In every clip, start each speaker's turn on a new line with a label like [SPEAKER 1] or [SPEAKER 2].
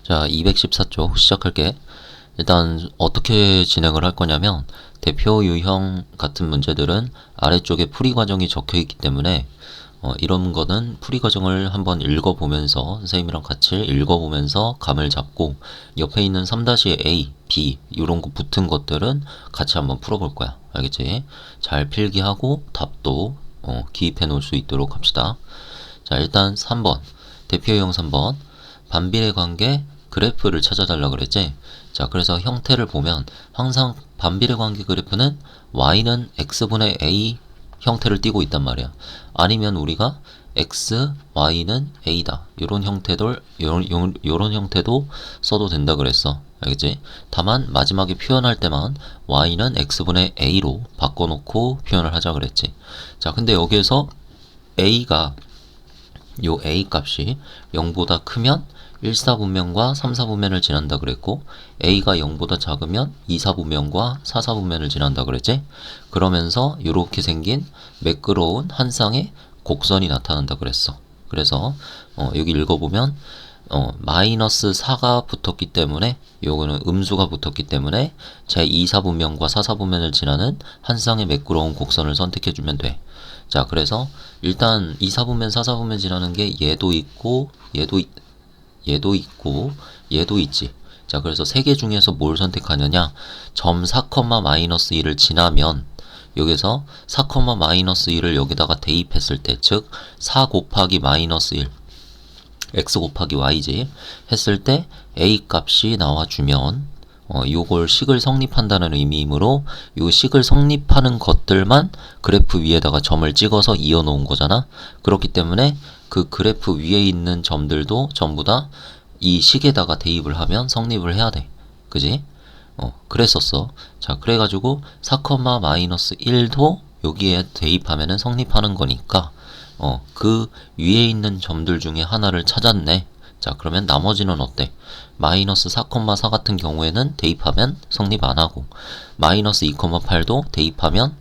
[SPEAKER 1] 자, 214쪽 시작할게. 일단 어떻게 진행을 할 거냐면 대표 유형 같은 문제들은 아래쪽에 풀이 과정이 적혀 있기 때문에 이런 거는 풀이 과정을 한번 읽어보면서 선생님이랑 같이 읽어보면서 감을 잡고 옆에 있는 3-A, B 이런 거 붙은 것들은 같이 한번 풀어볼 거야. 알겠지? 잘 필기하고 답도 기입해 놓을 수 있도록 합시다. 자, 일단 3번 대표 유형 3번 반비례 관계 그래프를 찾아달라 그랬지. 자, 그래서 형태를 보면 항상 반비례 관계 그래프는 y는 x분의 a 형태를 띠고 있단 말이야. 아니면 우리가 x, y는 a다. 요런 형태도 써도 된다 그랬어. 알겠지? 다만 마지막에 표현할 때만 y는 x분의 a로 바꿔놓고 표현을 하자 그랬지. 자, 근데 여기에서 a가 요 a 값이 0보다 크면 1사분면과 3사분면을 지난다 그랬고 a가 0보다 작으면 2사분면과 4사분면을 지난다 그랬지? 그러면서 이렇게 생긴 매끄러운 한 쌍의 곡선이 나타난다 그랬어. 그래서 여기 읽어보면 마이너스 4가 붙었기 때문에 요거는 음수가 붙었기 때문에 제 2사분면과 4사분면을 지나는 한 쌍의 매끄러운 곡선을 선택해주면 돼. 자, 그래서 일단 2사분면, 4사분면 지나는 게 얘도 있고 얘도 있고 얘도 있지. 자, 그래서 세 개 중에서 뭘 선택하느냐? 점 4, 마이너스 1을 지나면 여기서 4, 마이너스 1을 여기다가 대입했을 때, 즉 4 곱하기 마이너스 1 x 곱하기 y지 했을 때 a 값이 나와주면 요걸 식을 성립한다는 의미이므로 요 식을 성립하는 것들만 그래프 위에다가 점을 찍어서 이어 놓은 거잖아. 그렇기 때문에 그 그래프 위에 있는 점들도 전부 다 이 식에다가 대입을 하면 성립을 해야 돼. 그지? 그랬었어. 자, 그래가지고 4, 마이너스 1도 여기에 대입하면은 성립하는 거니까 그 위에 있는 점들 중에 하나를 찾았네. 자, 그러면 나머지는 어때? 마이너스 4, 4 같은 경우에는 대입하면 성립 안하고 마이너스 2, 8도 대입하면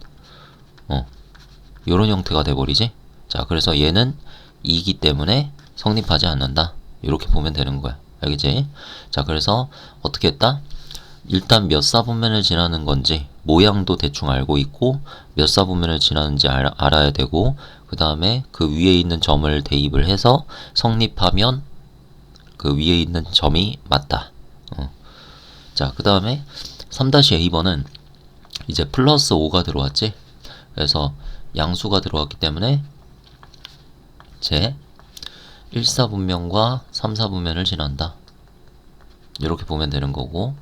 [SPEAKER 1] 요런 형태가 돼버리지. 자, 그래서 얘는 2이기 때문에 성립하지 않는다. 이렇게 보면 되는 거야. 알겠지? 자, 그래서 어떻게 했다? 일단 몇 사분면을 지나는 건지 모양도 대충 알고 있고 몇 사분면을 지나는지 알아야 되고 그 다음에 그 위에 있는 점을 대입을 해서 성립하면 그 위에 있는 점이 맞다. 자, 그 다음에 3-A번은 이제 플러스 5가 들어왔지. 그래서 양수가 들어왔기 때문에 제 1사분면과 3사분면을 지난다. 이렇게 보면 되는 거고.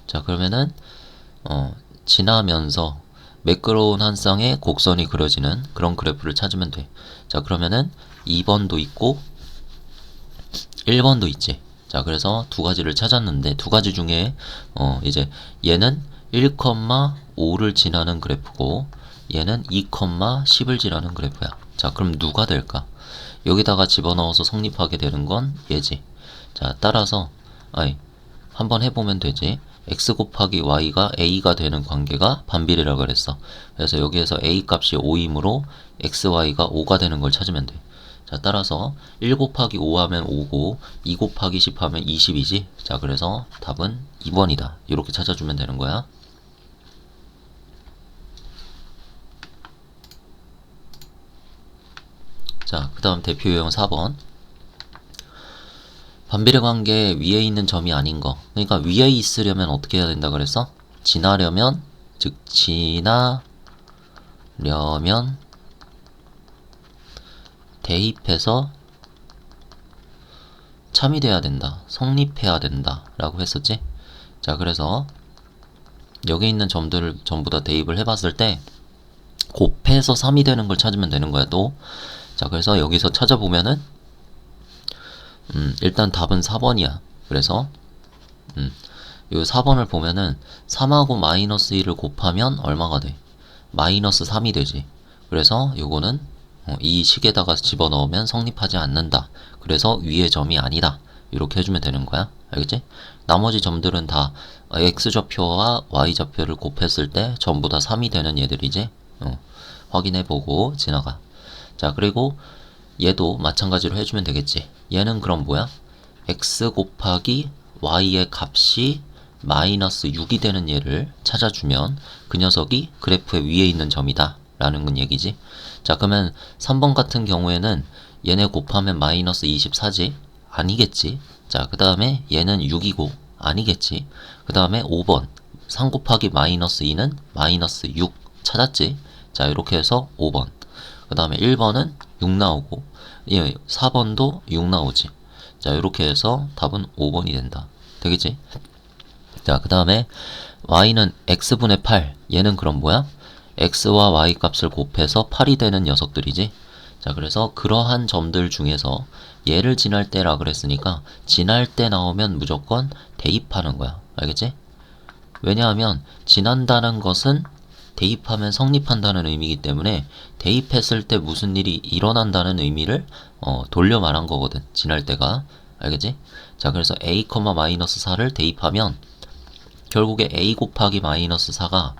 [SPEAKER 1] 자, 그러면은 지나면서 매끄러운 한 쌍의 곡선이 그려지는 그런 그래프를 찾으면 돼. 자, 그러면은 2번도 있고 1번도 있지. 자, 그래서 두 가지를 찾았는데 두 가지 중에 이제 얘는 1,5를 지나는 그래프고 얘는 2,10을 지나는 그래프야. 자, 그럼 누가 될까? 여기다가 집어넣어서 성립하게 되는 건 얘지. 자, 따라서 한번 해보면 되지. x 곱하기 y가 a가 되는 관계가 반비례라고 그랬어. 그래서 여기에서 a 값이 5이므로 xy가 5가 되는 걸 찾으면 돼. 자, 따라서 1 곱하기 5 하면 5고 2 곱하기 10 하면 20이지. 자, 그래서 답은 2번이다. 이렇게 찾아주면 되는 거야. 자, 그 다음 대표 유형 4번. 반비례 관계 위에 있는 점이 아닌 거. 그러니까 위에 있으려면 어떻게 해야 된다 그랬어? 지나려면, 즉 지나려면 대입해서 참이 돼야 된다. 성립해야 된다. 라고 했었지? 자, 그래서 여기 있는 점들을 전부 다 대입을 해봤을 때 곱해서 3이 되는 걸 찾으면 되는 거야, 또. 자, 그래서 여기서 찾아보면은 일단 답은 4번이야. 그래서 요 4번을 보면은 3하고 마이너스 1을 곱하면 얼마가 돼? 마이너스 3이 되지. 그래서 요거는 이 식에다가 집어넣으면 성립하지 않는다. 그래서 위의 점이 아니다. 이렇게 해주면 되는 거야. 알겠지? 나머지 점들은 다 x좌표와 y좌표를 곱했을 때 전부 다 3이 되는 얘들이지. 확인해보고 지나가. 자, 그리고 얘도 마찬가지로 해주면 되겠지. 얘는 그럼 뭐야? x 곱하기 y의 값이 마이너스 6이 되는 얘를 찾아주면 그 녀석이 그래프의 위에 있는 점이다 라는 건 얘기지. 자, 그러면 3번 같은 경우에는 얘네 곱하면 마이너스 24지? 아니겠지. 자, 그 다음에 얘는 6이고 아니겠지. 그 다음에 5번 3 곱하기 마이너스 2는 마이너스 6 찾았지. 자, 이렇게 해서 5번. 그 다음에 1번은 6 나오고 4번도 6 나오지. 자, 이렇게 해서 답은 5번이 된다. 되겠지? 자, 그 다음에 y는 x분의 8. 얘는 그럼 뭐야? x와 y 값을 곱해서 8이 되는 녀석들이지. 자, 그래서 그러한 점들 중에서 얘를 지날 때라 그랬으니까 지날 때 나오면 무조건 대입하는 거야. 알겠지? 왜냐하면 지난다는 것은 대입하면 성립한다는 의미이기 때문에 대입했을 때 무슨 일이 일어난다는 의미를 돌려 말한 거거든. 지날 때가. 알겠지? 자, 그래서 a, 마이너스 4를 대입하면 결국에 a 곱하기 마이너스 4가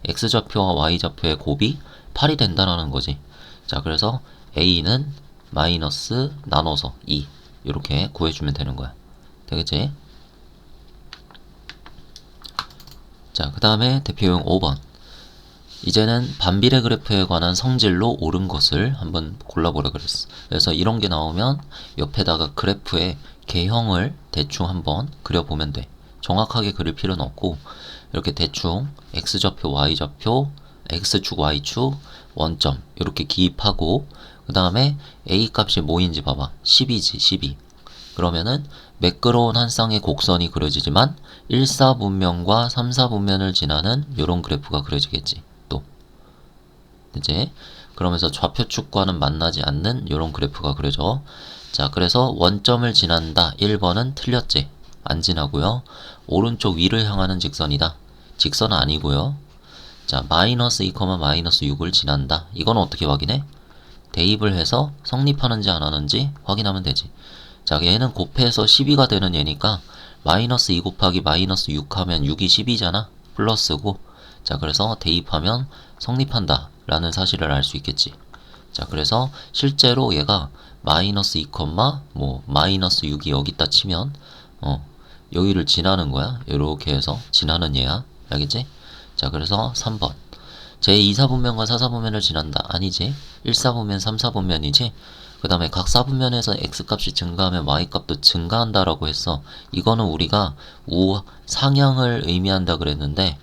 [SPEAKER 1] x좌표와 y좌표의 곱이 8이 된다는 거지. 자, 그래서 a는 마이너스 나눠서 2 이렇게 구해주면 되는 거야. 되겠지? 자, 그 다음에 대표용 5번. 이제는 반비례 그래프에 관한 성질로 옳은 것을 한번 골라보라 그랬어. 그래서 이런 게 나오면 옆에다가 그래프의 개형을 대충 한번 그려보면 돼. 정확하게 그릴 필요는 없고 이렇게 대충 x좌표, y좌표, x축, y축, 원점 이렇게 기입하고 그 다음에 a 값이 뭐인지 봐봐. 12지, 12. 그러면은 매끄러운 한 쌍의 곡선이 그려지지만 1사분면과 3사분면을 지나는 이런 그래프가 그려지겠지. 또 이제 그러면서 좌표축과는 만나지 않는 이런 그래프가 그려져. 자, 그래서 원점을 지난다. 1번은 틀렸지. 안 지나고요. 오른쪽 위를 향하는 직선이다. 직선은 아니고요. 자, 마이너스 2, 마이너스 6을 지난다. 이건 어떻게 확인해? 대입을 해서 성립하는지 안 하는지 확인하면 되지. 자, 얘는 곱해서 12가 되는 얘니까 마이너스 2 곱하기 마이너스 6 하면 6이 12잖아. 플러스고. 자, 그래서 대입하면 성립한다 라는 사실을 알 수 있겠지. 자, 그래서 실제로 얘가 마이너스 2, 마이너스 6이 여기다 치면 여기를 지나는 거야. 이렇게 해서 지나는 얘야. 알겠지? 자, 그래서 3번. 제2사분면과 4사분면을 지난다. 아니지. 1사분면, 3사분면이지. 그 다음에 각 사분면에서 x값이 증가하면 y값도 증가한다라고 했어. 이거는 우리가 우상향을 의미한다 그랬는데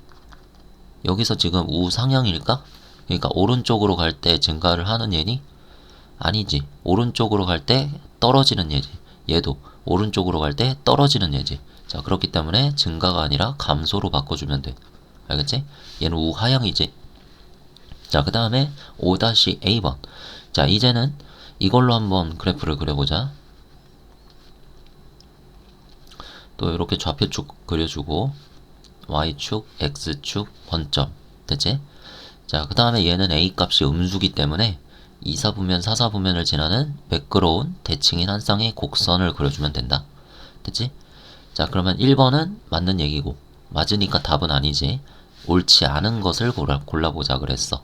[SPEAKER 1] 여기서 지금 우상향일까? 그러니까 오른쪽으로 갈 때 증가를 하는 얘니? 아니지. 오른쪽으로 갈 때 떨어지는 얘지. 얘도 오른쪽으로 갈 때 떨어지는 얘지. 자, 그렇기 때문에 증가가 아니라 감소로 바꿔주면 돼. 알겠지? 얘는 우하향이지. 자, 그 다음에 5-A번. 자, 이제는 이걸로 한번 그래프를 그려보자. 또 이렇게 좌표축 그려주고 y축, x축, 원점. 됐지? 자, 그 다음에 얘는 a 값이 음수기 때문에 2사분면, 4사분면을 지나는 매끄러운 대칭인 한 쌍의 곡선을 그려주면 된다. 됐지? 자, 그러면 1번은 맞는 얘기고 맞으니까 답은 아니지. 옳지 않은 것을 골라보자 그랬어.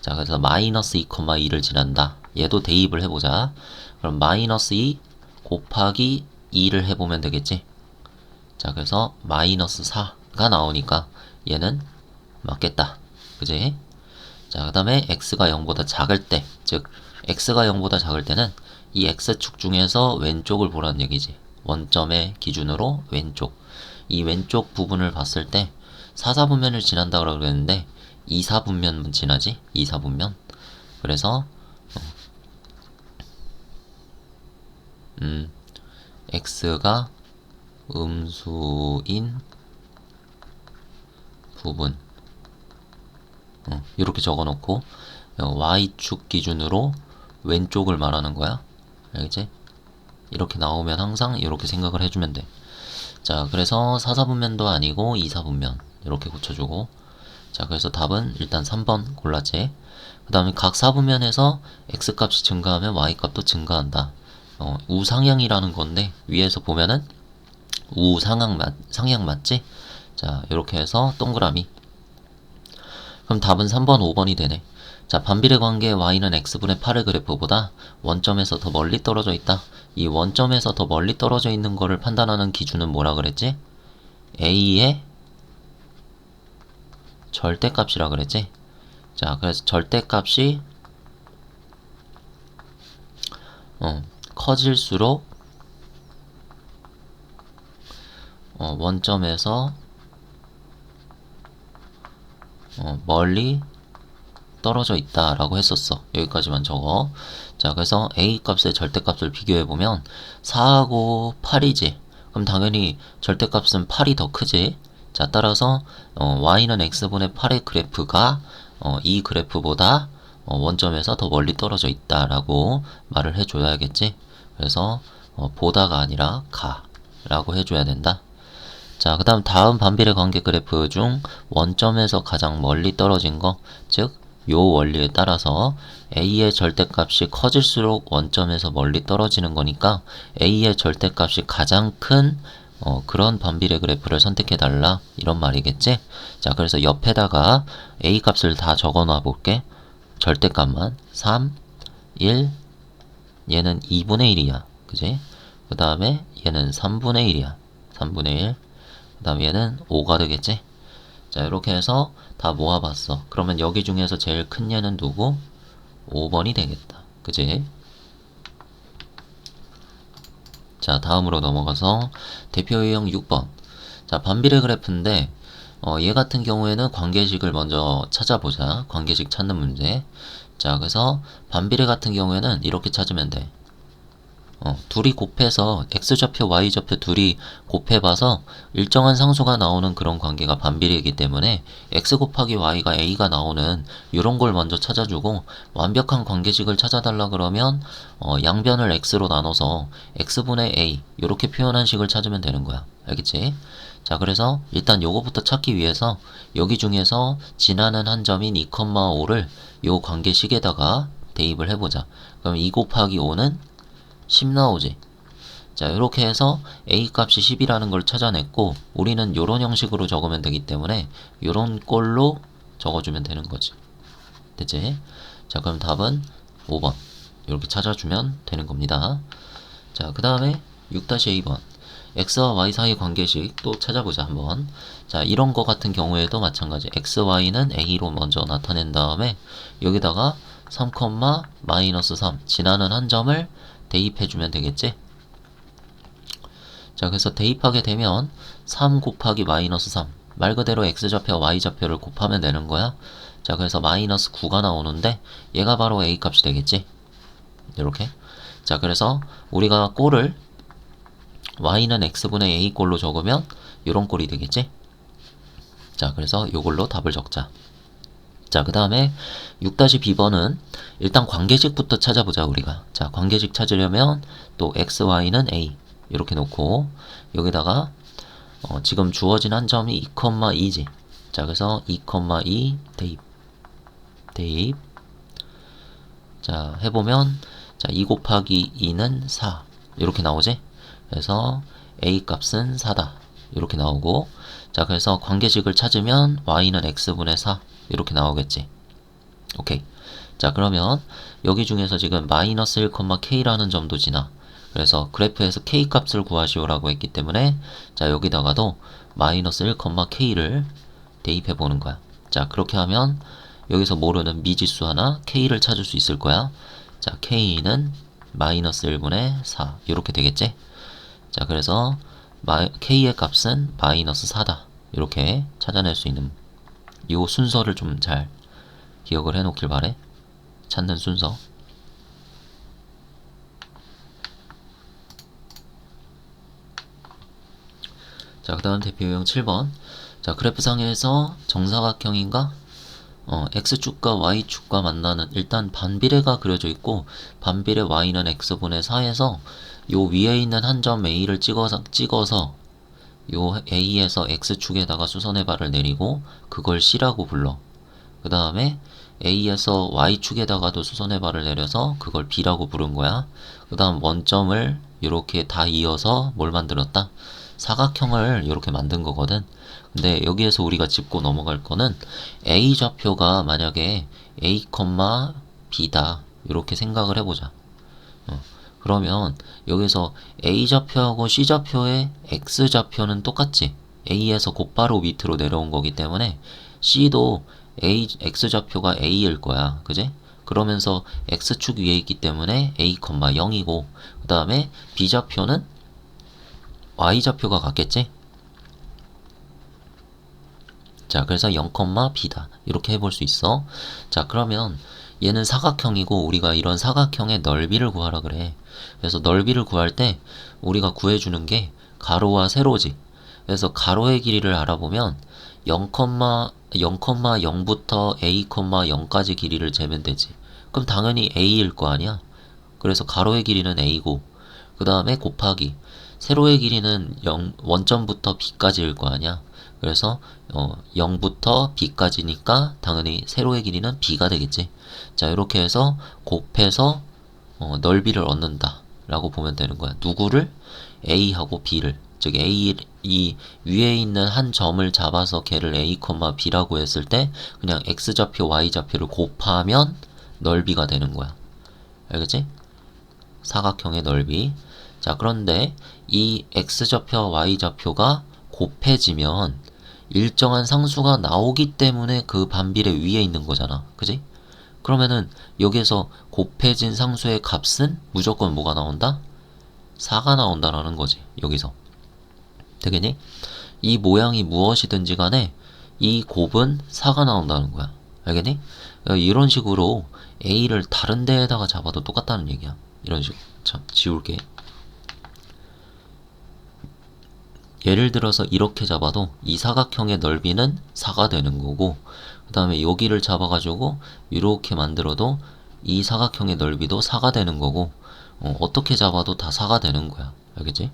[SPEAKER 1] 자, 그래서 마이너스 2,2를 지난다. 얘도 대입을 해보자. 그럼 마이너스 2 곱하기 2를 해보면 되겠지. 자, 그래서 마이너스 4가 나오니까 얘는 맞겠다. 그지? 자, 그 다음에 x가 0보다 작을 때, 즉 x가 0보다 작을 때는 이 x축 중에서 왼쪽을 보라는 얘기지. 원점의 기준으로 왼쪽. 이 왼쪽 부분을 봤을 때 4사분면을 지난다고 그랬는데 2사분면 지나지? 2사분면. 그래서 x가 음수인 부분 이렇게 적어놓고 y축 기준으로 왼쪽을 말하는 거야. 알겠지? 이렇게 나오면 항상 이렇게 생각을 해주면 돼. 자, 그래서 4사분면도 아니고 2사분면 이렇게 고쳐주고. 자, 그래서 답은 일단 3번 골랐지. 그 다음에 각 사분면에서 x값이 증가하면 y값도 증가한다. 우상향이라는 건데 위에서 보면은 상향 맞지? 자, 이렇게 해서 동그라미. 그럼 답은 3번, 5번이 되네. 자, 반비례 관계 y는 x분의 8의 그래프보다 원점에서 더 멀리 떨어져 있다. 이 원점에서 더 멀리 떨어져 있는 거를 판단하는 기준은 뭐라 그랬지? a의 절대값이라 그랬지? 자, 그래서 절대값이 커질수록 원점에서 멀리 떨어져 있다라고 했었어. 여기까지만 적어. 자, 그래서 a 값의 절대값을 비교해보면 4하고 8이지. 그럼 당연히 절대값은 8이 더 크지. 자, 따라서 y는 x분의 8의 그래프가 이 그래프보다 원점에서 더 멀리 떨어져 있다라고 말을 해줘야겠지. 그래서 보다가 아니라 가라고 해줘야 된다. 자, 그 다음 반비례 관계 그래프 중 원점에서 가장 멀리 떨어진 거, 즉 요 원리에 따라서 a의 절대값이 커질수록 원점에서 멀리 떨어지는 거니까 a의 절대값이 가장 큰 그런 반비례 그래프를 선택해달라, 이런 말이겠지? 자, 그래서 옆에다가 a 값을 다 적어놔 볼게. 절대값만 3, 1, 얘는 2분의 1이야. 그지? 그 다음에 얘는 3분의 1이야. 3분의 1. 그 다음에 얘는 5가 되겠지? 자, 이렇게 해서 다 모아봤어. 그러면 여기 중에서 제일 큰 얘는 누구? 5번이 되겠다. 그지? 자, 다음으로 넘어가서 대표 유형 6번. 자, 반비례 그래프인데 얘 같은 경우에는 관계식을 먼저 찾아보자. 관계식 찾는 문제. 자, 그래서 반비례 같은 경우에는 이렇게 찾으면 돼. 둘이 곱해서 x좌표, y좌표 둘이 곱해봐서 일정한 상수가 나오는 그런 관계가 반비례이기 때문에 x 곱하기 y가 a가 나오는 이런 걸 먼저 찾아주고, 완벽한 관계식을 찾아달라 그러면 양변을 x로 나눠서 x분의 a 이렇게 표현한 식을 찾으면 되는 거야. 알겠지? 자, 그래서 일단 요거부터 찾기 위해서 여기 중에서 지나는 한 점인 2,5를 요 관계식에다가 대입을 해보자. 그럼 2 곱하기 5는 10 나오지. 자, 이렇게 해서 a 값이 10이라는 걸 찾아냈고, 우리는 요런 형식으로 적으면 되기 때문에 요런 꼴로 적어주면 되는 거지. 됐지? 자, 그럼 답은 5번 이렇게 찾아주면 되는 겁니다. 자, 그 다음에 6-A번 x와 y 사이 관계식 또 찾아보자 한번. 자, 이런 거 같은 경우에도 마찬가지. x, y는 a로 먼저 나타낸 다음에 여기다가 3, 마이너스 3 지나는 한 점을 대입해주면 되겠지? 자, 그래서 대입하게 되면 3 곱하기 마이너스 3 말 그대로 x좌표와 y좌표를 곱하면 되는 거야. 자, 그래서 마이너스 9가 나오는데 얘가 바로 a 값이 되겠지? 이렇게. 자, 그래서 우리가 꼴을 y는 x분의 a 꼴로 적으면 요런 꼴이 되겠지? 자, 그래서 요걸로 답을 적자. 자, 그 다음에 6-B번은 일단 관계식부터 찾아보자 우리가. 자, 관계식 찾으려면 또 x, y는 a 이렇게 놓고 여기다가 지금 주어진 한 점이 2,2지. 자, 그래서 2,2 대입. 자, 해보면 자, 2 곱하기 2는 4 이렇게 나오지. 그래서 a 값은 4다 이렇게 나오고, 자, 그래서 관계식을 찾으면 y는 x분의 4 이렇게 나오겠지. 오케이. 자, 그러면 여기 중에서 지금 마이너스 1, k라는 점도 지나. 그래서 그래프에서 k 값을 구하시오라고 했기 때문에 자, 여기다가도 마이너스 1, k를 대입해 보는 거야. 자, 그렇게 하면 여기서 모르는 미지수 하나 k를 찾을 수 있을 거야. 자, k는 마이너스 1분의 4 이렇게 되겠지. 자, 그래서 k의 값은 마이너스 4다 이렇게 찾아낼 수 있는 이 순서를 좀 잘 기억을 해놓길 바래. 찾는 순서. 자, 그 다음 대표 유형 7번. 자, 그래프상에서 정사각형인가? x축과 y축과 만나는, 일단 반비례가 그려져 있고 반비례 y는 x분의 4에서 요 위에 있는 한 점 a를 찍어서 요 a에서 x축에다가 수선의 발을 내리고 그걸 c라고 불러. 그 다음에 a에서 y축에다가도 수선의 발을 내려서 그걸 b라고 부른 거야. 그 다음 원점을 이렇게 다 이어서 뭘 만들었다? 사각형을 이렇게 만든 거거든. 근데 여기에서 우리가 짚고 넘어갈 거는 a좌표가 만약에 a, b다 이렇게 생각을 해보자. 그러면 여기서 a좌표하고 c좌표의 x좌표는 똑같지. a에서 곧바로 밑으로 내려온 거기 때문에 c도 x좌표가 a일 거야. 그지? 그러면서 x축 위에 있기 때문에 a, 0이고 그 다음에 b좌표는 y좌표가 같겠지? 자, 그래서 0, b다. 이렇게 해볼 수 있어. 자, 그러면 얘는 사각형이고 우리가 이런 사각형의 넓이를 구하라 그래. 그래서 넓이를 구할 때 우리가 구해주는 게 가로와 세로지. 그래서 가로의 길이를 알아보면 0,0부터 a, 0까지 길이를 재면 되지. 그럼 당연히 a일 거 아니야. 그래서 가로의 길이는 a고 그 다음에 곱하기 세로의 길이는 원점부터 b까지일 거 아니야. 그래서 0부터 b까지니까 당연히 세로의 길이는 b가 되겠지. 자, 이렇게 해서 곱해서 넓이를 얻는다 라고 보면 되는 거야. 누구를? a하고 b를. 즉 a 이 위에 있는 한 점을 잡아서 걔를 a, b라고 했을 때 그냥 x좌표, y좌표를 곱하면 넓이가 되는 거야. 알겠지? 사각형의 넓이. 자, 그런데 이 x좌표와 y좌표가 곱해지면 일정한 상수가 나오기 때문에 그 반비례 위에 있는 거잖아. 그지? 그러면은 여기에서 곱해진 상수의 값은 무조건 뭐가 나온다? 4가 나온다라는 거지. 여기서. 되겠니? 이 모양이 무엇이든지 간에 이 곱은 4가 나온다는 거야. 알겠니? 이런 식으로 a를 다른 데에다가 잡아도 똑같다는 얘기야. 이런 식으로. 참, 지울게. 예를 들어서 이렇게 잡아도 이 사각형의 넓이는 4가 되는 거고 그 다음에 여기를 잡아가지고 이렇게 만들어도 이 사각형의 넓이도 4가 되는 거고 어떻게 잡아도 다 4가 되는 거야. 알겠지?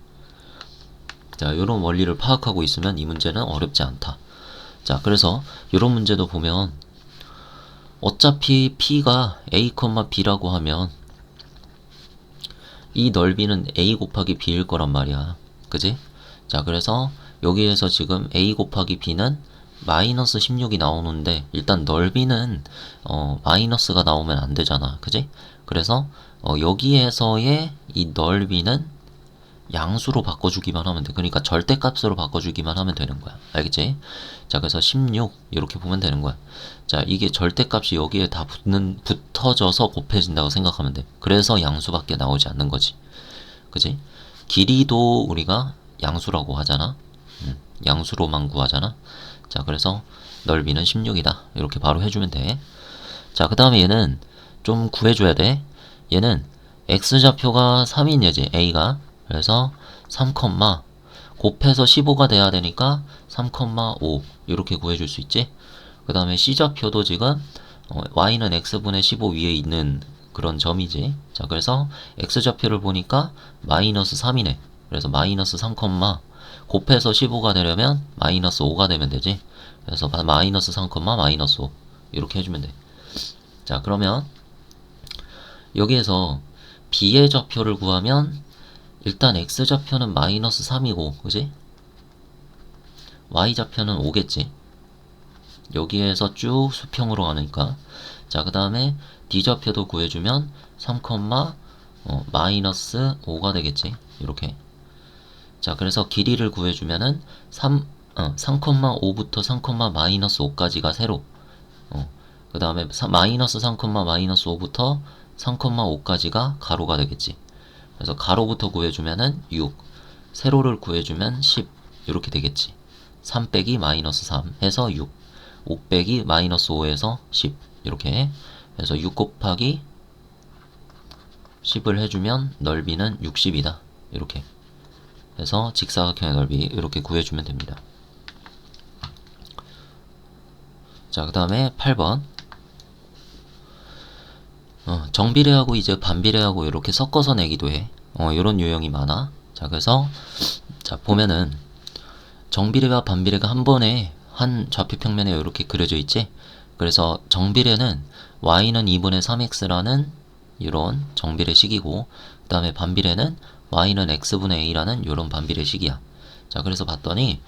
[SPEAKER 1] 자, 이런 원리를 파악하고 있으면 이 문제는 어렵지 않다. 자, 그래서 이런 문제도 보면 어차피 p가 a, b라고 하면 이 넓이는 a 곱하기 b일 거란 말이야. 그지? 자, 그래서 여기에서 지금 a 곱하기 b는 마이너스 16이 나오는데 일단 넓이는 마이너스가 나오면 안 되잖아. 그지? 그래서 여기에서의 이 넓이는 양수로 바꿔주기만 하면 돼. 그러니까 절대값으로 바꿔주기만 하면 되는 거야. 알겠지? 자, 그래서 16 이렇게 보면 되는 거야. 자, 이게 절대값이 여기에 다 붙어져서 곱해진다고 생각하면 돼. 그래서 양수밖에 나오지 않는 거지. 그지? 길이도 우리가 양수라고 하잖아. 양수로만 구하잖아. 자, 그래서 넓이는 16이다. 이렇게 바로 해주면 돼. 자, 그 다음에 얘는 좀 구해줘야 돼. 얘는 x좌표가 3인 얘지, a가. 그래서 3, 곱해서 15가 돼야 되니까 3,5 이렇게 구해줄 수 있지. 그 다음에 c좌표도 지금 y는 x분의 15 위에 있는 그런 점이지. 자, 그래서 x좌표를 보니까 마이너스 3이네. 그래서 마이너스 3, 곱해서 15가 되려면 마이너스 5가 되면 되지. 그래서 마이너스 3, 마이너스 5 이렇게 해주면 돼. 자, 그러면 여기에서 b의 좌표를 구하면 일단 x좌표는 마이너스 3이고 그지? y좌표는 5겠지. 여기에서 쭉 수평으로 가니까. 자, 그 다음에 d좌표도 구해주면 3, 마이너스 5가 되겠지. 이렇게. 자, 그래서 길이를 구해주면은 3,5부터 3, 마이너스 5까지가 세로. 그 다음에 마이너스 3, 마이너스 5부터 3,5까지가 가로가 되겠지. 그래서 가로부터 구해주면은 6, 세로를 구해주면 10 이렇게 되겠지. 3 빼기 마이너스 3 해서 6, 5 빼기 마이너스 5에서 10 이렇게 해서 6 곱하기 10을 해주면 넓이는 60이다. 이렇게 해서 직사각형의 넓이 이렇게 구해주면 됩니다. 자, 그 다음에 8번 정비례하고 이제 반비례하고 이렇게 섞어서 내기도 해. 이런 유형이 많아. 자, 그래서 자, 보면은 정비례와 반비례가 한 번에 한 좌표 평면에 이렇게 그려져 있지. 그래서 정비례는 y는 2분의 3x라는 이런 정비례식이고 그 다음에 반비례는 y는 x분의 a라는 이런 반비례식이야. 자, 그래서 봤더니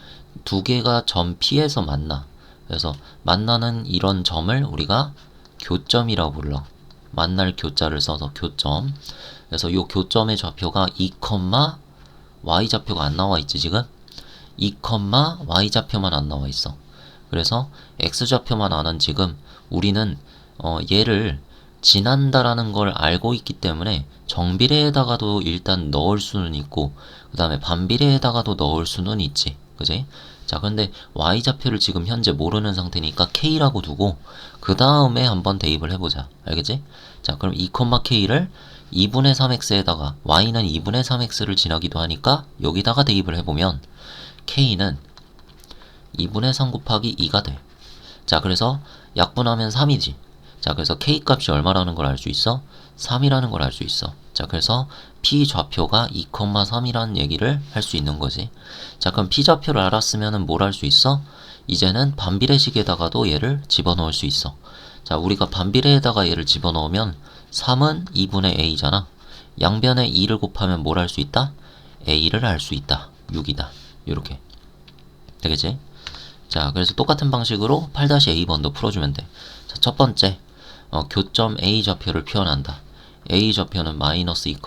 [SPEAKER 1] 두 개가 점 P에서 만나. 그래서 만나는 이런 점을 우리가 교점이라고 불러. 만날 교자를 써서 교점. 그래서 요 교점의 좌표가 2, y 좌표가 안 나와 있지 지금? 2, y 좌표만 안 나와 있어. 그래서 x 좌표만 아는 지금 우리는 얘를 지난다라는 걸 알고 있기 때문에 정비례에다가도 일단 넣을 수는 있고 그 다음에 반비례에다가도 넣을 수는 있지. 그지? 자, 근데 y좌표를 지금 현재 모르는 상태니까 k라고 두고 그 다음에 한번 대입을 해보자. 알겠지? 자, 그럼 2,k를 2분의 3x에다가 y는 2분의 3x를 지나기도 하니까 여기다가 대입을 해보면 k는 2분의 3 곱하기 2가 돼. 자, 그래서 약분하면 3이지. 자, 그래서 k 값이 얼마라는 걸 알 수 있어? 3이라는 걸 알 수 있어. 자, 그래서 p 좌표가 2,3이라는 얘기를 할 수 있는 거지. 자, 그럼 p 좌표를 알았으면 뭘 할 수 있어? 이제는 반비례식에다가도 얘를 집어넣을 수 있어. 자, 우리가 반비례에다가 얘를 집어넣으면 3은 2분의 a잖아. 양변에 2를 곱하면 뭘 할 수 있다? a를 알 수 있다. 6이다. 요렇게. 되겠지? 자, 그래서 똑같은 방식으로 8-A번도 풀어주면 돼. 자, 첫 번째, 교점 A 좌표를 표현한다. A 좌표는 마이너스 2,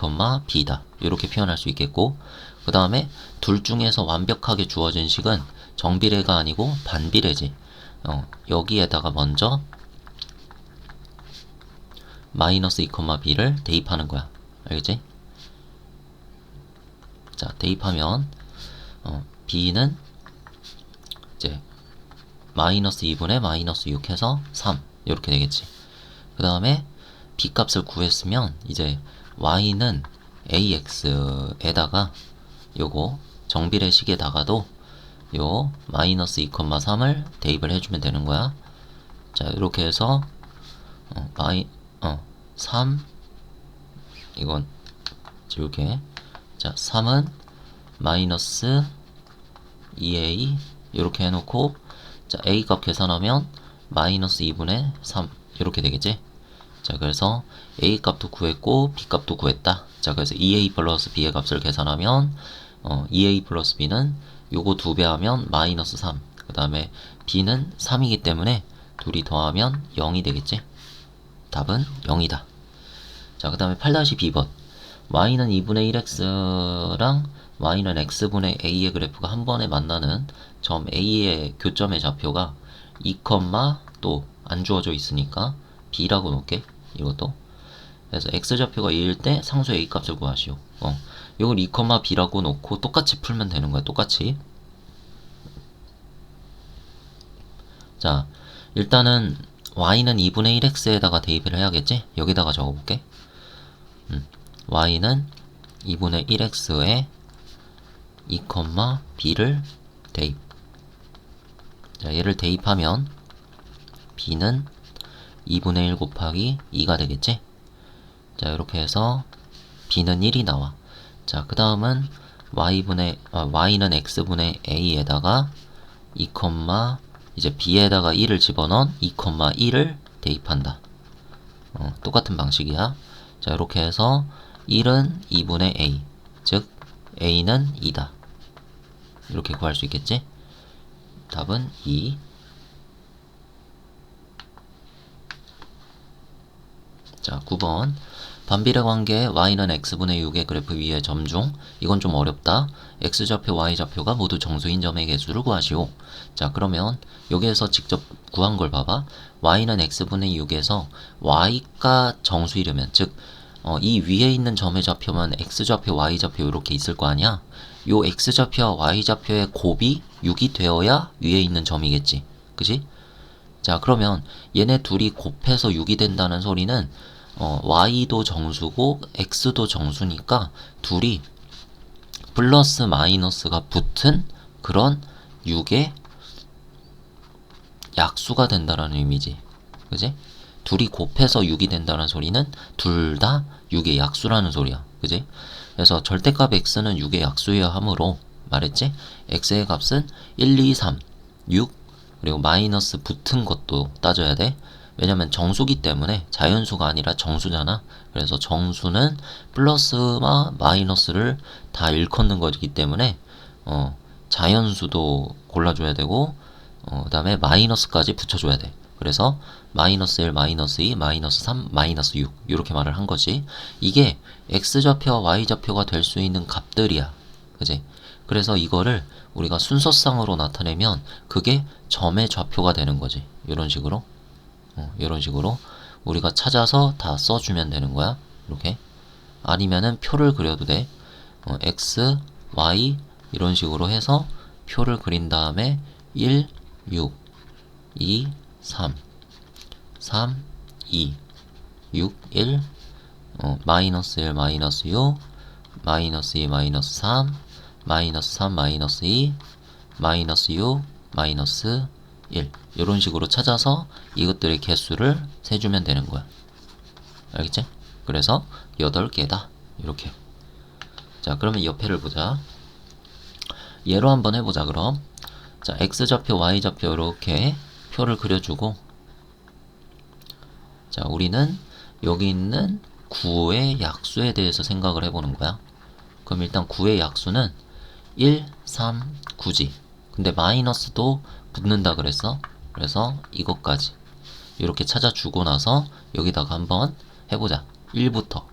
[SPEAKER 1] B다. 이렇게 표현할 수 있겠고, 그 다음에 둘 중에서 완벽하게 주어진 식은 정비례가 아니고 반비례지. 여기에다가 먼저 마이너스 2, B를 대입하는 거야. 알겠지? 자, 대입하면 B는 이제 마이너스 2분의 마이너스 6 해서 3 이렇게 되겠지. 그 다음에 b 값을 구했으면 이제 y는 ax에다가 요거 정비례식에다가도 요 마이너스 2, 3을 대입을 해주면 되는 거야. 자, 이렇게 해서 3 이건 지울게. 자, 3은 마이너스 2a 이렇게 해놓고 자, a 값 계산하면 마이너스 2분의 3 이렇게 되겠지? 자, 그래서 a 값도 구했고 b 값도 구했다. 자, 그래서 2a 플러스 b의 값을 계산하면 2a 플러스 b는 요거 2배 하면 마이너스 3. 그 다음에 b는 3이기 때문에 둘이 더하면 0이 되겠지? 답은 0이다. 자, 그 다음에 8-b번. y는 2분의 1x랑 y는 x분의 a의 그래프가 한 번에 만나는 점 a의 교점의 좌표가 2, 또 안 주어져 있으니까 b라고 놓을게. 이것도. 그래서 x좌표가 2일 때 상수 a 값을 구하시오. 이걸 2, b라고 놓고 똑같이 풀면 되는 거야. 똑같이. 자, 일단은 y는 2분의 1x에다가 대입을 해야겠지? 여기다가 적어볼게. y는 2분의 1x에 2, b를 대입. 자, 얘를 대입하면 b는 2분의 1 곱하기 2가 되겠지? 자, 이렇게 해서 b는 1이 나와. 자, 그 다음은 y는 x분의 a에다가 2, 이제 b에다가 1을 집어넣은 2, 1을 대입한다. 똑같은 방식이야. 자, 이렇게 해서 1은 2분의 a, 즉 a는 2다. 이렇게 구할 수 있겠지? 답은 2. 자, 9번. 반비례 관계 y는 x분의 6의 그래프 위의 점 중 이건 좀 어렵다. x좌표, y좌표가 모두 정수인 점의 개수를 구하시오. 자, 그러면 여기에서 직접 구한 걸 봐봐. y는 x분의 6에서 y가 정수이려면 즉 이 위에 있는 점의 좌표면 x좌표, y좌표 이렇게 있을 거 아니야? 요 x좌표와 y좌표의 곱이 6이 되어야 위에 있는 점이겠지. 그지? 자, 그러면 얘네 둘이 곱해서 6이 된다는 소리는 y도 정수고 x도 정수니까 둘이 플러스 마이너스가 붙은 그런 6의 약수가 된다라는 의미지. 그지? 둘이 곱해서 6이 된다는 소리는 둘 다 6의 약수라는 소리야. 그지? 그래서 절대값 x는 6의 약수여야 하므로 말했지? x의 값은 1, 2, 3, 6 그리고 마이너스 붙은 것도 따져야 돼. 왜냐면 정수기 때문에 자연수가 아니라 정수잖아. 그래서 정수는 플러스와 마이너스를 다 일컫는 거기 때문에 자연수도 골라줘야 되고 그 다음에 마이너스까지 붙여줘야 돼. 그래서 마이너스 1, 마이너스 2, 마이너스 3, 마이너스 6 이렇게 말을 한 거지. 이게 x좌표와 y좌표가 될 수 있는 값들이야. 그지? 그래서 이거를 우리가 순서상으로 나타내면 그게 점의 좌표가 되는 거지. 이런 식으로. 이런 식으로 우리가 찾아서 다 써주면 되는 거야. 이렇게. 아니면은 표를 그려도 돼. x, y 이런 식으로 해서 표를 그린 다음에 1, 6, 2, 3, 3, 2, 6, 1, 마이너스 1, 마이너스 6, 마이너스 2, 마이너스 3, 마이너스 3, 마이너스 2, 마이너스 6, 마이너스 1 이런 식으로 찾아서 이것들의 개수를 세주면 되는 거야. 알겠지? 그래서 8개다. 이렇게. 자, 그러면 옆에를 보자. 얘로 한번 해보자, 그럼. 자, x좌표, y좌표 이렇게 표를 그려주고, 자, 우리는 여기 있는 9의 약수에 대해서 생각을 해보는 거야. 그럼 일단 9의 약수는 1, 3, 9지. 근데 마이너스도 붙는다 그랬어. 그래서 이것까지 이렇게 찾아주고 나서 여기다가 한번 해보자. 1부터.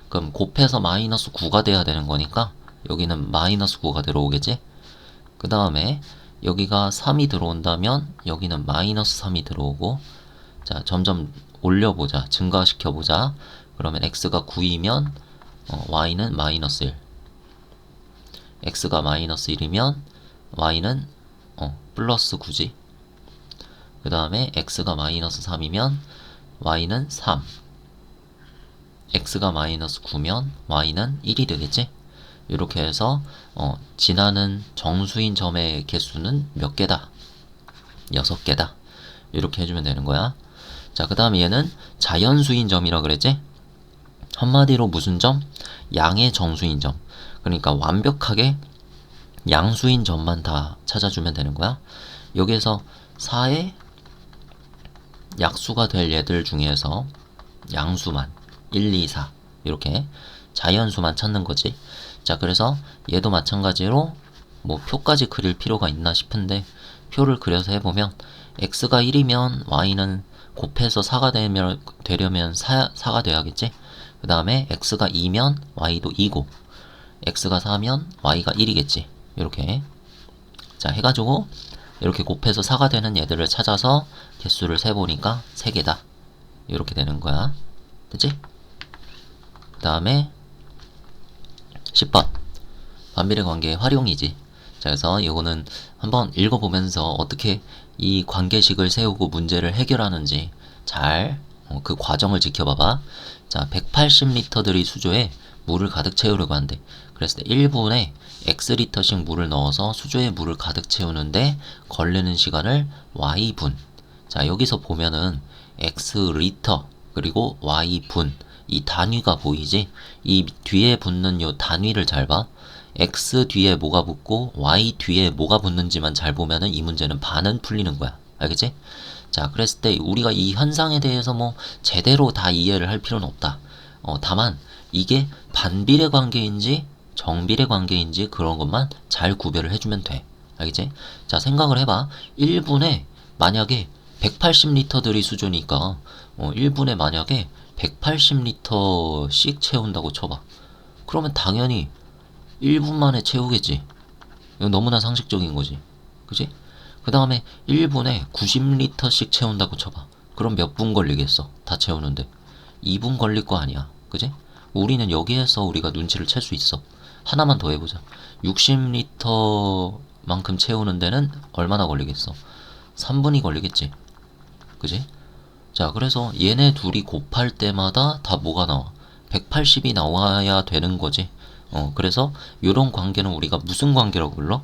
[SPEAKER 1] 그럼 곱해서 마이너스 9가 돼야 되는 거니까 여기는 마이너스 9가 들어오겠지? 그 다음에 여기가 3이 들어온다면 여기는 마이너스 3이 들어오고, 자, 점점 올려보자. 증가시켜보자. 그러면 x가 9이면 y는 마이너스 1. x가 마이너스 1이면 y는 플러스 9지. 그 다음에 x가 마이너스 3이면 y는 3. x가 마이너스 9면 y는 1이 되겠지? 이렇게 해서 지나는 정수인 점의 개수는 몇 개다? 6개다. 이렇게 해주면 되는 거야. 자, 그 다음에 얘는 자연수인 점이라 그랬지? 한마디로 무슨 점? 양의 정수인 점. 그러니까 완벽하게 양수인 점만 다 찾아주면 되는 거야. 여기에서 4의 약수가 될 얘들 중에서 양수만 1, 2, 4 이렇게 자연수만 찾는 거지. 자, 그래서 얘도 마찬가지로 뭐 표까지 그릴 필요가 있나 싶은데 표를 그려서 해보면 x가 1이면 y는 곱해서 4가 되려면 4가 돼야겠지. 그 다음에 x가 2면 y도 2고 x가 4면 y가 1이겠지. 이렇게. 자, 해가지고 이렇게 곱해서 4가 되는 얘들을 찾아서 개수를 세보니까 3개다. 이렇게 되는 거야. 됐지? 그 다음에 10번 반비례 관계의 활용이지. 자, 그래서 이거는 한번 읽어보면서 어떻게 이 관계식을 세우고 문제를 해결하는지 잘 그 과정을 지켜봐봐. 자, 180리터들이 수조에 물을 가득 채우려고 한대. 그랬을 때 1분에 x리터씩 물을 넣어서 수조에 물을 가득 채우는데 걸리는 시간을 y분. 자, 여기서 보면은 x리터 그리고 y분 이 단위가 보이지? 이 뒤에 붙는 요 단위를 잘 봐. x 뒤에 뭐가 붙고 y 뒤에 뭐가 붙는지만 잘 보면은 이 문제는 반은 풀리는 거야. 알겠지? 자, 그랬을 때 우리가 이 현상에 대해서 뭐 제대로 다 이해를 할 필요는 없다. 다만 이게 반비례 관계인지 정비례 관계인지 그런 것만 잘 구별을 해주면 돼. 알겠지? 자, 생각을 해봐. 1분에 만약에 180리터들이 수조니까 1분에 만약에 180리터씩 채운다고 쳐봐. 그러면 당연히 1분 만에 채우겠지. 이거 너무나 상식적인 거지. 그지? 그 다음에 1분에 90리터씩 채운다고 쳐봐. 그럼 몇 분 걸리겠어? 다 채우는데. 2분 걸릴 거 아니야. 그지? 우리는 여기에서 우리가 눈치를 챌 수 있어. 하나만 더 해보자. 60리터만큼 채우는 데는 얼마나 걸리겠어? 3분이 걸리겠지. 그지? 자, 그래서 얘네 둘이 곱할 때마다 다 뭐가 나와? 180이 나와야 되는 거지. 그래서 이런 관계는 우리가 무슨 관계라고 불러?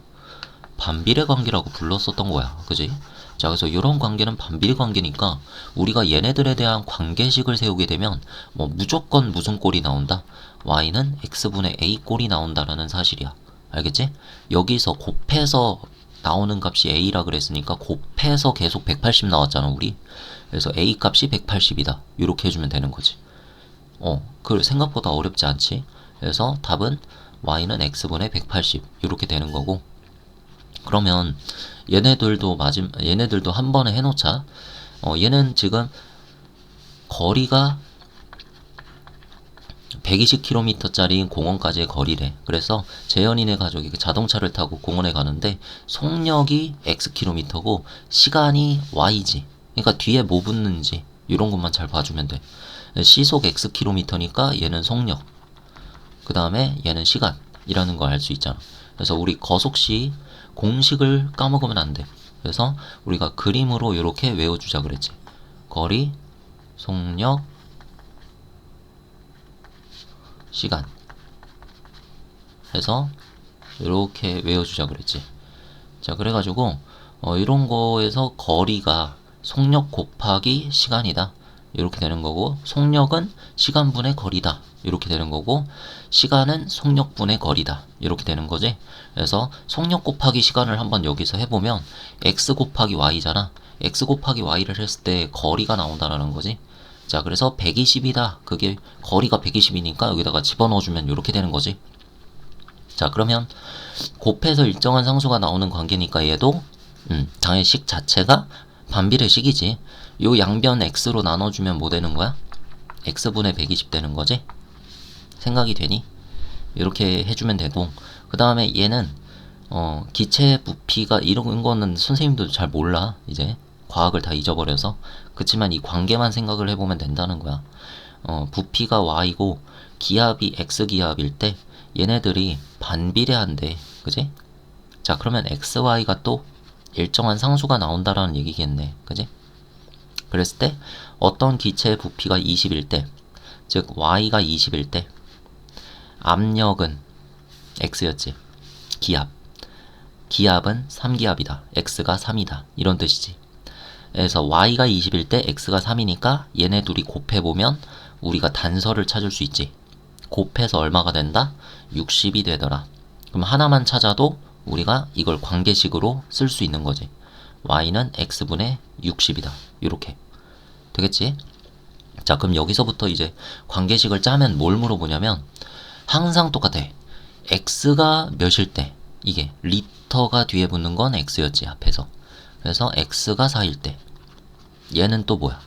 [SPEAKER 1] 반비례 관계라고 불렀었던 거야. 그지? 자, 그래서 이런 관계는 반비례 관계니까 우리가 얘네들에 대한 관계식을 세우게 되면 뭐 무조건 무슨 꼴이 나온다? y는 x분의 a 꼴이 나온다라는 사실이야. 알겠지? 여기서 곱해서 나오는 값이 a라 그랬으니까 곱해서 계속 180 나왔잖아, 우리. 그래서 a 값이 180이다. 이렇게 해주면 되는 거지. 그 생각보다 어렵지 않지? 그래서 답은 y는 x분의 180 이렇게 되는 거고. 그러면 얘네들도 한 번에 해놓자. 얘는 지금 거리가 120km짜리 공원까지의 거리래. 그래서 재현이네 가족이 그 자동차를 타고 공원에 가는데 속력이 xkm고 시간이 y지. 그러니까 뒤에 뭐 붙는지 이런 것만 잘 봐주면 돼. 시속 xkm니까 얘는 속력, 그 다음에 얘는 시간이라는 걸 알 수 있잖아. 그래서 우리 거속시 공식을 까먹으면 안 돼. 그래서 우리가 그림으로 이렇게 외워주자 그랬지. 거리, 속력, 시간 해서 이렇게 외워주자 그랬지. 자, 그래가지고 이런 거에서 거리가 속력 곱하기 시간이다 이렇게 되는 거고, 속력은 시간분의 거리다 이렇게 되는 거고, 시간은 속력분의 거리다 이렇게 되는 거지. 그래서 속력 곱하기 시간을 한번 여기서 해보면 x 곱하기 y잖아. x 곱하기 y를 했을 때 거리가 나온다라는 거지. 자, 그래서 120이다. 그게 거리가 120이니까 여기다가 집어넣어주면 이렇게 되는 거지. 자, 그러면 곱해서 일정한 상수가 나오는 관계니까 얘도 당연히 식 자체가 반비례 식이지. 요 양변 x로 나눠주면 뭐 되는 거야? x분의 120 되는 거지? 생각이 되니? 이렇게 해주면 되고, 그 다음에 얘는 기체 부피가 이런 거는 선생님도 잘 몰라. 이제 과학을 다 잊어버려서. 그치만 이 관계만 생각을 해보면 된다는 거야. 부피가 y고 기압이 x 기압일 때 얘네들이 반비례한대. 그지? 자, 그러면 xy가 또 일정한 상수가 나온다라는 얘기겠네. 그지? 그랬을 때 어떤 기체의 부피가 20일 때, 즉 y가 20일 때 압력은 x였지. 기압은 3기압이다. x가 3이다. 이런 뜻이지. 그래서 y가 20일 때 x가 3이니까 얘네 둘이 곱해보면 우리가 단서를 찾을 수 있지. 곱해서 얼마가 된다? 60이 되더라. 그럼 하나만 찾아도 우리가 이걸 관계식으로 쓸 수 있는 거지. y는 x분의 60이다. 이렇게 되겠지? 자, 그럼 여기서부터 이제 관계식을 짜면 뭘 물어보냐면 항상 똑같아. x가 몇일 때, 이게 리터가 뒤에 붙는 건 x였지, 앞에서. 그래서 x가 4일 때, 얘는 또 뭐야?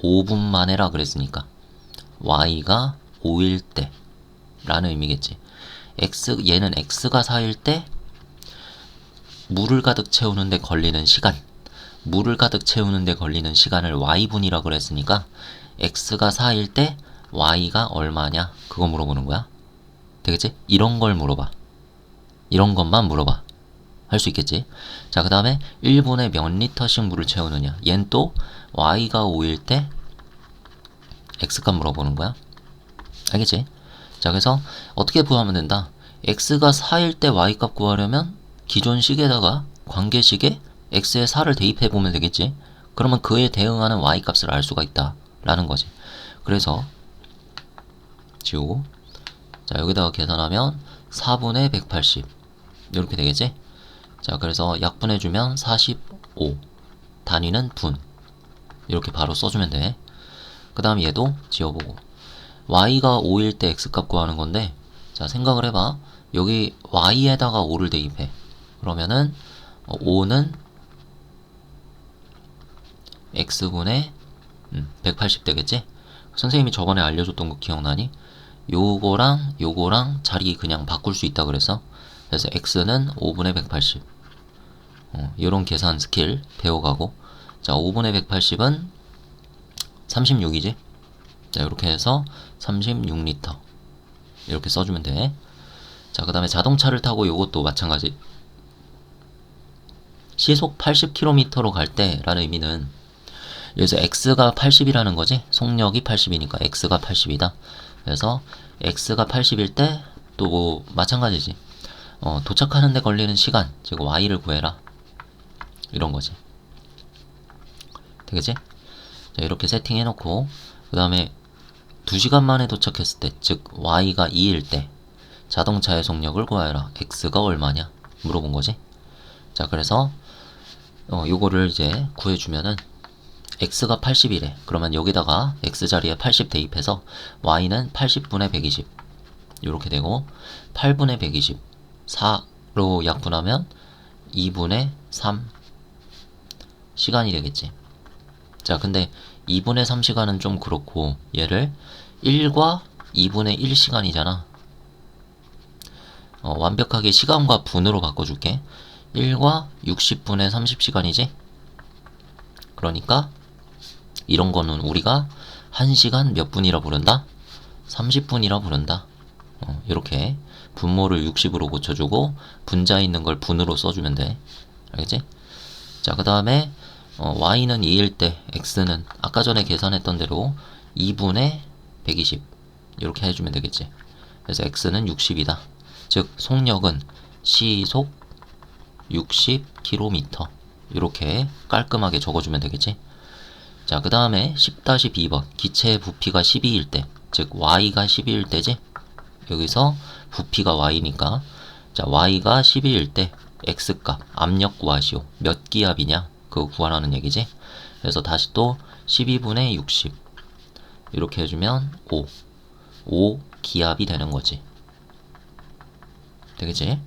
[SPEAKER 1] 5분 만에라 그랬으니까 y가 5일 때 라는 의미겠지. 얘는 x가 4일 때 물을 가득 채우는데 걸리는 시간, 물을 가득 채우는데 걸리는 시간을 y분이라고 그랬으니까 x가 4일 때 y가 얼마냐, 그거 물어보는 거야. 되겠지? 이런 걸 물어봐. 이런 것만 물어봐. 할 수 있겠지? 자, 그 다음에 1분에 몇 리터씩 물을 채우느냐. 얜 또 y가 5일 때 x값 물어보는 거야. 알겠지? 자, 그래서 어떻게 구하면 된다? x가 4일 때 y값 구하려면 기존 식에다가 관계식에 x의 4를 대입해보면 되겠지? 그러면 그에 대응하는 y값을 알 수가 있다 라는 거지. 그래서 지우고, 자, 여기다가 계산하면 4분의 180 이렇게 되겠지? 자, 그래서 약분해주면 45, 단위는 분, 이렇게 바로 써주면 돼. 그 다음 얘도 지워보고, y가 5일 때 x값 구하는 건데, 자, 생각을 해봐. 여기 y에다가 5를 대입해. 그러면은 5는 x분의 180 되겠지? 선생님이 저번에 알려줬던 거 기억나니? 요거랑 자리 그냥 바꿀 수 있다 그래서. 그래서 x는 5분의 180. 요런 계산 스킬 배워가고, 자, 5분의 180은 36이지? 자, 이렇게 해서 36리터 이렇게 써주면 돼. 자, 그 다음에 자동차를 타고 요것도 마찬가지. 시속 80km로 갈 때 라는 의미는, 여기서 x가 80이라는 거지. 속력이 80이니까 x가 80이다. 그래서 x가 80일 때 또 뭐 마찬가지지. 도착하는 데 걸리는 시간, 즉 y를 구해라. 이런 거지. 되겠지? 자, 이렇게 세팅해 놓고, 그 다음에 2시간 만에 도착했을 때, 즉 y가 2일 때 자동차의 속력을 구하여라. x가 얼마냐 물어본 거지. 자, 그래서 요거를 이제 구해주면은 x가 80이래. 그러면 여기다가 x자리에 80 대입해서 y는 80분의 120 요렇게 되고, 8분의 120 4로 약분하면 2분의 3 시간이 되겠지. 자, 근데 2분의 3시간은 좀 그렇고 얘를 1과 2분의 1시간이잖아. 완벽하게 시간과 분으로 바꿔줄게. 1과 60분의 30시간이지? 그러니까 이런 거는 우리가 1시간 몇 분이라 부른다? 30분이라 부른다. 이렇게 분모를 60으로 고쳐주고 분자에 있는 걸 분으로 써주면 돼. 알겠지? 자, 그 다음에 y는 2일 때 x는 아까 전에 계산했던 대로 2분의 120 이렇게 해주면 되겠지. 그래서 x는 60이다. 즉 속력은 시속 60km 이렇게 깔끔하게 적어주면 되겠지. 자, 그 다음에 10-2번 기체의 부피가 12일 때, 즉 y가 12일 때지. 여기서 부피가 y니까 자, y가 12일 때 x값 압력 구하시오. 몇 기압이냐 그거 구하라는 얘기지. 그래서 다시 또 12분의 60 이렇게 해주면 5 기압이 되는 거지. 되겠지?